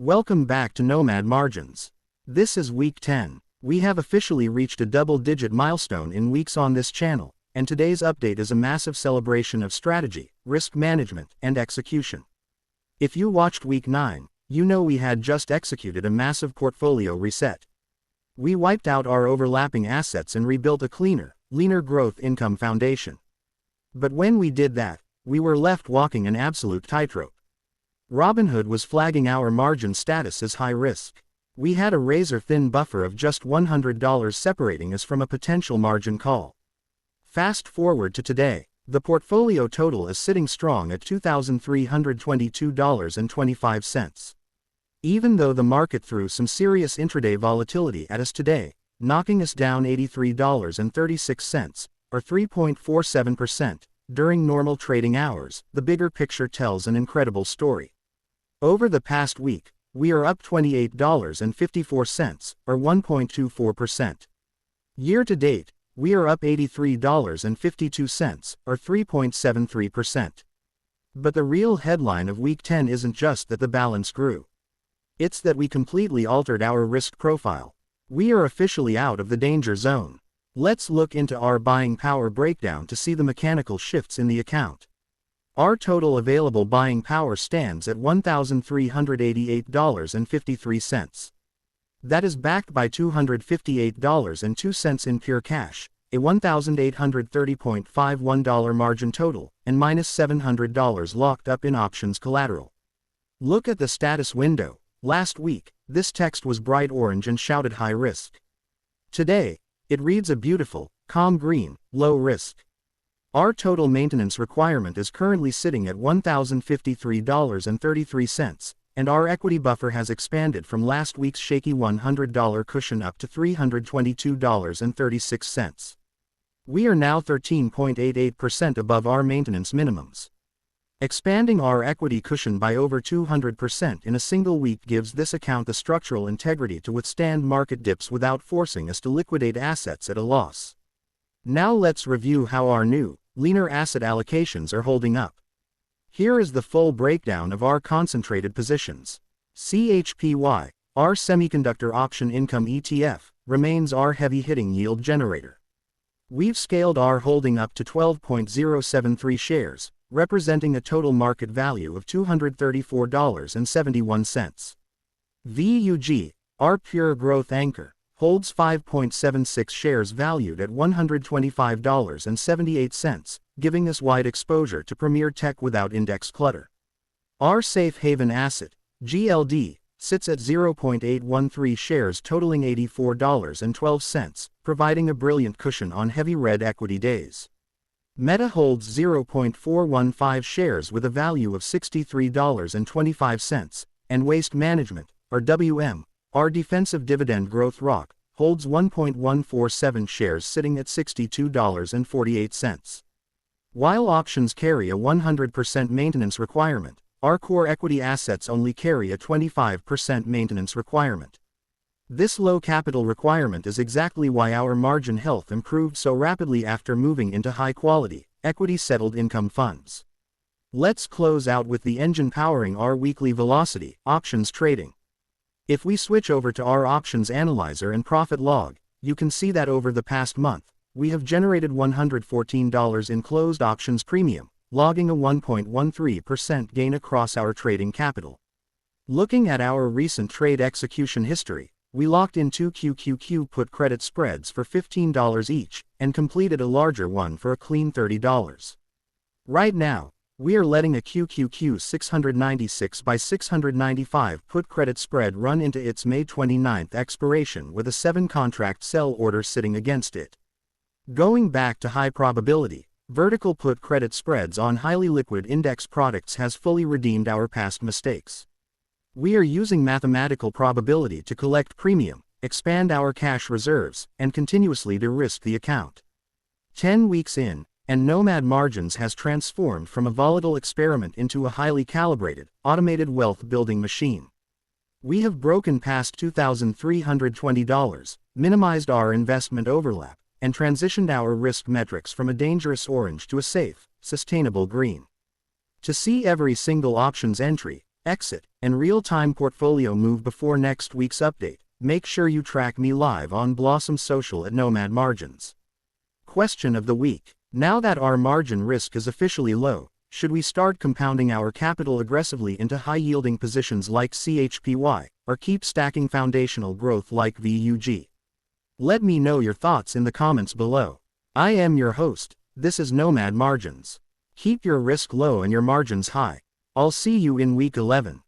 Welcome back to Nomad Margins. This is week 10. We have officially reached a double-digit milestone in weeks on this channel, and today's update is a massive celebration of strategy, risk management, and execution. If you watched week 9, you know we had just executed a massive portfolio reset. We wiped out our overlapping assets and rebuilt a cleaner, leaner growth income foundation. But when we did that, we were left walking an absolute tightrope. Robinhood was flagging our margin status as high risk. We had a razor-thin buffer of just $100 separating us from a potential margin call. Fast forward to today, the portfolio total is sitting strong at $2,322.25. Even though the market threw some serious intraday volatility at us today, knocking us down $83.36, or 3.47%, during normal trading hours, the bigger picture tells an incredible story. Over the past week, we are up $28.54, or 1.24%. Year to date, we are up $83.52, or 3.73%. But the real headline of week 10 isn't just that the balance grew. It's that we completely altered our risk profile. We are officially out of the danger zone. Let's look into our buying power breakdown to see the mechanical shifts in the account. Our total available buying power stands at $1,388.53. That is backed by $258.02 in pure cash, a $1,830.51 margin total, and minus $700 locked up in options collateral. Look at the status window. Last week, this text was bright orange and shouted high risk. Today, it reads a beautiful, calm green, low risk. Our total maintenance requirement is currently sitting at $1,053.33, and our equity buffer has expanded from last week's shaky $100 cushion up to $322.36. We are now 13.88% above our maintenance minimums. Expanding our equity cushion by over 200% in a single week gives this account the structural integrity to withstand market dips without forcing us to liquidate assets at a loss. Now let's review how our new, leaner asset allocations are holding up. Here is the full breakdown of our concentrated positions. CHPY, our semiconductor option income ETF, remains our heavy-hitting yield generator. We've scaled our holding up to 12.073 shares, representing a total market value of $234.71. VUG, our pure growth anchor, holds 5.76 shares valued at $125.78, giving us wide exposure to premier tech without index clutter. Our safe haven asset, GLD, sits at 0.813 shares totaling $84.12, providing a brilliant cushion on heavy red equity days. Meta holds 0.415 shares with a value of $63.25, and Waste Management, or WM, our defensive dividend growth rock, holds 1.147 shares sitting at $62.48. While options carry a 100% maintenance requirement, our core equity assets only carry a 25% maintenance requirement. This low capital requirement is exactly why our margin health improved so rapidly after moving into high-quality, equity-settled income funds. Let's close out with the engine powering our weekly velocity, options trading. If we switch over to our options analyzer and profit log, you can see that over the past month, we have generated $114 in closed options premium, logging a 1.13% gain across our trading capital. Looking at our recent trade execution history, we locked in 2 QQQ put credit spreads for $15 each, and completed a larger one for a clean $30. Right now, we are letting a QQQ 696 by 695 put credit spread run into its May 29th expiration with a 7-contract sell order sitting against it. Going back to high probability, vertical put credit spreads on highly liquid index products has fully redeemed our past mistakes. We are using mathematical probability to collect premium, expand our cash reserves, and continuously de-risk the account. 10 weeks in, and Nomad Margins has transformed from a volatile experiment into a highly calibrated, automated wealth-building machine. We have broken past $2,320, minimized our investment overlap, and transitioned our risk metrics from a dangerous orange to a safe, sustainable green. To see every single options entry, exit, and real-time portfolio move before next week's update, make sure you track me live on Blossom Social at Nomad Margins. Question of the week. Now that our margin risk is officially low, should we start compounding our capital aggressively into high-yielding positions like CHPY, or keep stacking foundational growth like VUG? Let me know your thoughts in the comments below. I am your host, this is Nomad Margins. Keep your risk low and your margins high. I'll see you in week 11.